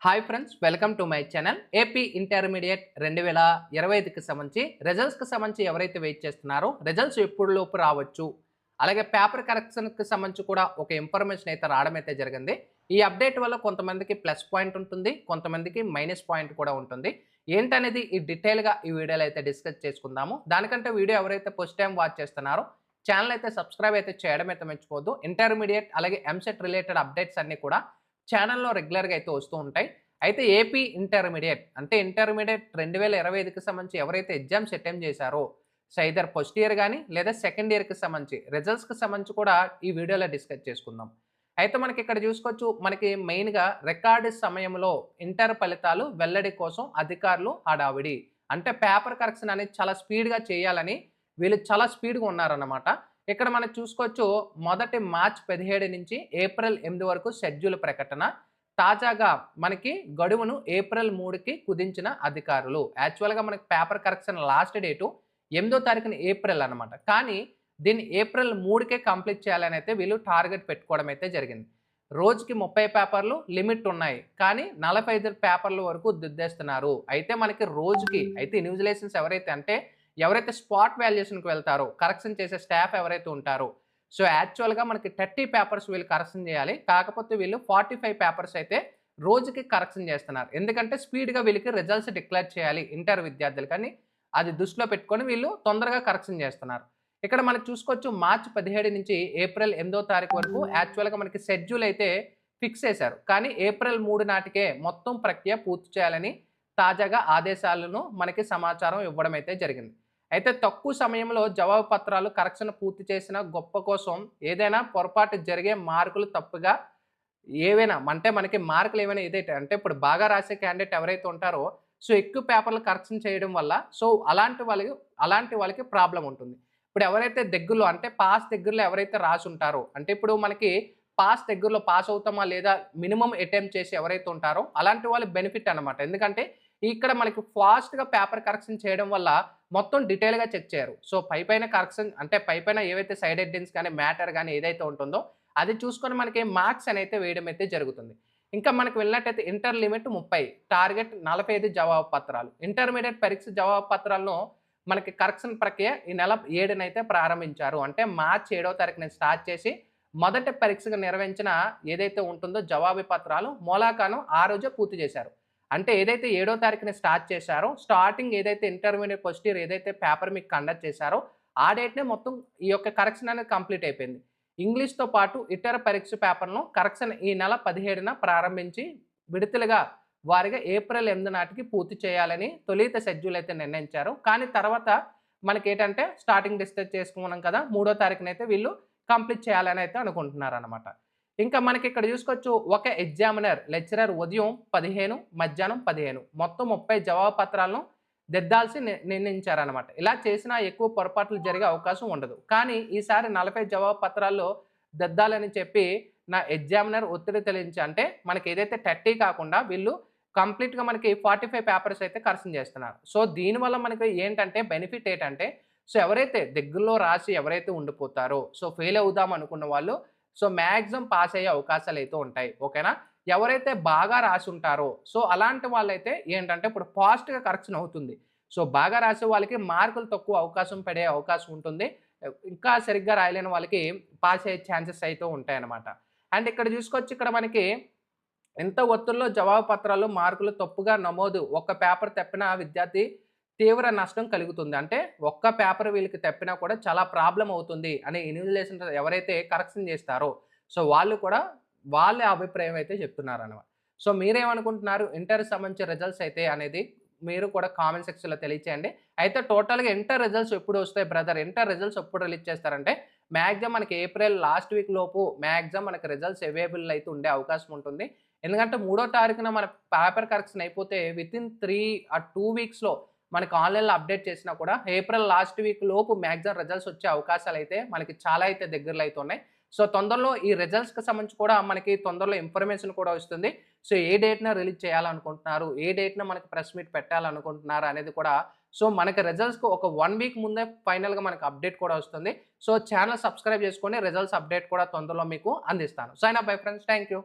Hi friends, welcome to my channel. AP intermediate 2025కి సంబంధించి రిజల్ట్స్కి సంబంధించి ఎవరైతే వెయిట్ చేస్తున్నారో రిజల్ట్స్ ఎప్పుడు లోపు రావచ్చు, అలాగే పేపర్ కరెక్షన్కి సంబంధించి కూడా ఒక ఇన్ఫర్మేషన్ అయితే రావడం అయితే జరిగింది. ఈ అప్డేట్ వల్ల కొంతమందికి ప్లస్ పాయింట్ ఉంటుంది, కొంతమందికి మైనస్ పాయింట్ కూడా ఉంటుంది. ఏంటనేది ఈ డీటెయిల్గా ఈ వీడియోలో అయితే డిస్కస్ చేసుకుందాము. దానికంటే వీడియో ఎవరైతే ఫస్ట్ టైం వాచ్ చేస్తున్నారో ఛానల్ అయితే సబ్స్క్రైబ్ అయితే చేయడం అయితే మర్చిపోవద్దు. ఇంటర్మీడియట్ అలాగే ఎంసెట్ రిలేటెడ్ అప్డేట్స్ అన్నీ కూడా ఛానల్లో రెగ్యులర్గా అయితే వస్తూ ఉంటాయి. అయితే ఏపీ ఇంటర్మీడియట్ అంటే ఇంటర్మీడియట్ 2025కి సంబంధించి ఎవరైతే ఎగ్జామ్స్ అటెంప్ట్ చేశారో సైదర్ ఫస్ట్ ఇయర్ కానీ లేదా సెకండ్ ఇయర్కి సంబంధించి రిజల్ట్స్కి సంబంధించి కూడా ఈ వీడియోలో డిస్కస్ చేసుకుందాం. అయితే మనకి ఇక్కడ చూసుకోవచ్చు, మనకి మెయిన్గా రికార్డు సమయంలో ఇంటర్ ఫలితాలు వెల్లడి కోసం అధికారులు హడావిడి, అంటే పేపర్ కరెక్షన్ అనేది చాలా స్పీడ్గా చేయాలని వీళ్ళు చాలా స్పీడ్గా ఉన్నారన్నమాట. ఇక్కడ మనం చూసుకోవచ్చు, మొదటి మార్చ్ 17 నుంచి ఏప్రిల్ 8 వరకు షెడ్యూల్ ప్రకటన. తాజాగా మనకి గడువును ఏప్రిల్ 3కి కుదించిన అధికారులు. యాక్చువల్గా మనకి పేపర్ కరెక్షన్ లాస్ట్ డేటు 8వ తారీఖున ఏప్రిల్ అనమాట. కానీ దీన్ని ఏప్రిల్ 3కే కంప్లీట్ చేయాలని అయితే వీళ్ళు టార్గెట్ పెట్టుకోవడం అయితే జరిగింది. రోజుకి 30 పేపర్లు లిమిట్ ఉన్నాయి, కానీ 45 పేపర్ల వరకు దిద్దేస్తున్నారు. అయితే మనకి రోజుకి అయితే ఇన్విజిలేషన్స్ ఎవరైతే స్పాట్ వాల్యుయేషన్కి వెళ్తారో, కరెక్షన్ చేసే స్టాఫ్ ఎవరైతే ఉంటారో, సో యాక్చువల్గా మనకి 30 పేపర్స్ వీళ్ళు కరెక్షన్ చేయాలి. కాకపోతే వీళ్ళు 45 పేపర్స్ అయితే రోజుకి కరెక్షన్ చేస్తున్నారు. ఎందుకంటే స్పీడ్గా వీళ్ళకి రిజల్ట్స్ డిక్లేర్ చేయాలి ఇంటర్ విద్యార్థులు, కానీ అది దృష్టిలో పెట్టుకొని వీళ్ళు తొందరగా కరెక్షన్ చేస్తున్నారు. ఇక్కడ మనకు చూసుకోవచ్చు, మార్చి 17 నుంచి ఏప్రిల్ 8వ తారీఖు వరకు యాక్చువల్గా మనకి షెడ్యూల్ అయితే ఫిక్స్ చేశారు. కానీ ఏప్రిల్ 3 నాటికే మొత్తం ప్రక్రియ పూర్తి చేయాలని తాజాగా ఆదేశాలను మనకి సమాచారం ఇవ్వడం అయితే జరిగింది. అయితే తక్కువ సమయంలో జవాబు పత్రాలు కరెక్షన్ పూర్తి చేసిన గొప్ప కోసం ఏదైనా పొరపాటు జరిగే మార్కులు తప్పుగా ఏవైనా అంటే మనకి మార్కులు ఏమైనా ఏదైతే అంటే ఇప్పుడు బాగా రాసే క్యాండిడేట్ ఎవరైతే ఉంటారో సో ఎక్కువ పేపర్లు కరెక్షన్ చేయడం వల్ల సో అలాంటి వాళ్ళకి ప్రాబ్లం ఉంటుంది. ఇప్పుడు ఎవరైతే దగ్గరలో అంటే పాస్ దగ్గరలో ఎవరైతే రాసి ఉంటారో, అంటే ఇప్పుడు మనకి పాస్ దగ్గరలో పాస్ అవుతామా లేదా మినిమం అటెంప్ట్ చేసి ఎవరైతే ఉంటారో అలాంటి వాళ్ళు బెనిఫిట్ అనమాట. ఎందుకంటే ఇక్కడ మనకి ఫాస్ట్గా పేపర్ కరెక్షన్ చేయడం వల్ల మొత్తం డీటెయిల్గా చెక్ చేయరు. సో పైపైన కరెక్షన్ అంటే పైపైన ఏవైతే సైడ్ హెడ్డింగ్స్ కానీ మ్యాటర్ కానీ ఏదైతే ఉంటుందో అది చూసుకొని మనకి మార్క్స్ అయితే వేయడం అయితే జరుగుతుంది. ఇంకా మనకు వెళ్ళినట్టయితే ఇంటర్ లిమిట్ 30, టార్గెట్ 45 జవాబు పత్రాలు. ఇంటర్మీడియట్ పరీక్ష జవాబు పత్రాలను మనకి కరెక్షన్ ప్రక్రియ ఈ నెల 7న అయితే ప్రారంభించారు. అంటే మార్చి 7వ తారీఖున స్టార్ట్ చేసి మొదటి పరీక్షగా నిర్వహించిన ఏదైతే ఉంటుందో జవాబు పత్రాలు మూలాకాను ఆ రోజే పూర్తి చేశారు. అంటే ఏదైతే 7వ తారీఖున స్టార్ట్ చేశారో స్టార్టింగ్ ఏదైతే ఇంటర్మీడియట్ ఫస్ట్ ఇయర్ ఏదైతే పేపర్ మీకు కండక్ట్ చేశారో ఆ డేట్నే మొత్తం ఈ యొక్క కరెక్షన్ అనేది కంప్లీట్ అయిపోయింది. ఇంగ్లీష్తో పాటు ఇతర పరీక్ష పేపర్ను కరెక్షన్ ఈ నెల 17న ప్రారంభించి విడతలుగా వారిగా ఏప్రిల్ 8 నాటికి పూర్తి చేయాలని తొలిత షెడ్యూల్ అయితే నిర్ణయించారు. కానీ తర్వాత మనకి ఏంటంటే స్టార్టింగ్ డిస్కస్ చేసుకున్నాం కదా, 3వ తారీఖునైతే వీళ్ళు కంప్లీట్ చేయాలని అయితే అనుకుంటున్నారు అనమాట. ఇంకా మనకి ఇక్కడ చూసుకోవచ్చు, ఒక ఎగ్జామినర్ లెక్చరర్ ఉదయం 15, మధ్యాహ్నం 15 మొత్తం 30 జవాబు పత్రాలను దిద్దాల్సి నిర్ణయించారనమాట. ఇలా చేసినా ఎక్కువ పొరపాట్లు జరిగే అవకాశం ఉండదు. కానీ ఈసారి 40 జవాబు పత్రాల్లో దిద్దాలని చెప్పి నా ఎగ్జామినర్ ఒత్తిడి తెలియించి, అంటే మనకి ఏదైతే 30 కాకుండా వీళ్ళు కంప్లీట్గా మనకి 45 పేపర్స్ అయితే కరెక్షన్ చేస్తున్నారు. సో దీనివల్ల మనకి ఏంటంటే బెనిఫిట్ ఏంటంటే, సో ఎవరైతే దగ్గరలో రాసి ఎవరైతే ఉండిపోతారో సో ఫెయిల్ అవుదాం అనుకున్న వాళ్ళు సో మ్యాక్సిమం పాస్ అయ్యే అవకాశాలు అయితే ఉంటాయి. ఓకేనా? ఎవరైతే బాగా రాసి ఉంటారో సో అలాంటి వాళ్ళైతే ఏంటంటే ఇప్పుడు ఫాస్ట్గా కరెక్షన్ అవుతుంది. సో బాగా రాసే వాళ్ళకి మార్కులు తక్కువ అవకాశం పడే అవకాశం ఉంటుంది. ఇంకా సరిగ్గా రాయలేని వాళ్ళకి పాస్ అయ్యే ఛాన్సెస్ అయితే ఉంటాయన్నమాట. అండ్ ఇక్కడ చూసుకోవచ్చు, ఇక్కడ మనకి ఎంత ఒత్తిడిలో జవాబు పత్రాలు మార్కులు తప్పుగా నమోదు, ఒక్క పేపర్ తప్పిన విద్యార్థి తీవ్ర నష్టం కలుగుతుంది. అంటే ఒక్క పేపర్ వీళ్ళకి తప్పినా కూడా చాలా ప్రాబ్లం అవుతుంది అని ఇన్విజిలేషన్ ఎవరైతే కరెక్షన్ చేస్తారో సో వాళ్ళు కూడా వాళ్ళ అభిప్రాయం అయితే చెప్తున్నారన్నమాట. సో మీరేమనుకుంటున్నారు ఇంటర్ సంబంధించిన రిజల్ట్స్ అయితే అనేది మీరు కూడా కామెంట్ సెక్షన్లో తెలియచేయండి. అయితే టోటల్గా ఇంటర్ రిజల్ట్స్ ఎప్పుడు వస్తాయి బ్రదర్, ఇంటర్ రిజల్ట్స్ ఎప్పుడు రిలీజ్ చేస్తారంటే మ్యాక్సిమం మనకి ఏప్రిల్ లాస్ట్ వీక్ లోపు మ్యాక్సిమం మనకి రిజల్ట్స్ అవైలబుల్ అయితే ఉండే అవకాశం ఉంటుంది. ఎందుకంటే 3వ తారీఖున మన పేపర్ కరెక్షన్ అయిపోతే వితిన్ 3 or 2 వీక్స్లో మనకి ఆన్లైన్లో అప్డేట్ చేసినా కూడా ఏప్రిల్ లాస్ట్ వీక్ లోపు మ్యాక్సిమం రిజల్ట్స్ వచ్చే అవకాశాలు అయితే మనకి చాలా అయితే దగ్గరలో అయితే ఉన్నాయి. సో తొందరలో ఈ రిజల్ట్స్కి సంబంధించి కూడా మనకి తొందరలో ఇన్ఫర్మేషన్ కూడా వస్తుంది. సో ఏ డేట్న రిలీజ్ చేయాలనుకుంటున్నారు, ఏ డేట్న మనకి ప్రెస్ మీట్ పెట్టాలనుకుంటున్నారు అనేది కూడా సో మనకి రిజల్ట్స్కి ఒక 1 వీక్ ముందే ఫైనల్గా మనకి అప్డేట్ కూడా వస్తుంది. సో ఛానల్ సబ్స్క్రైబ్ చేసుకొని రిజల్ట్స్ అప్డేట్ కూడా తొందరలో మీకు అందిస్తాను. Sign up bye friends, thank you.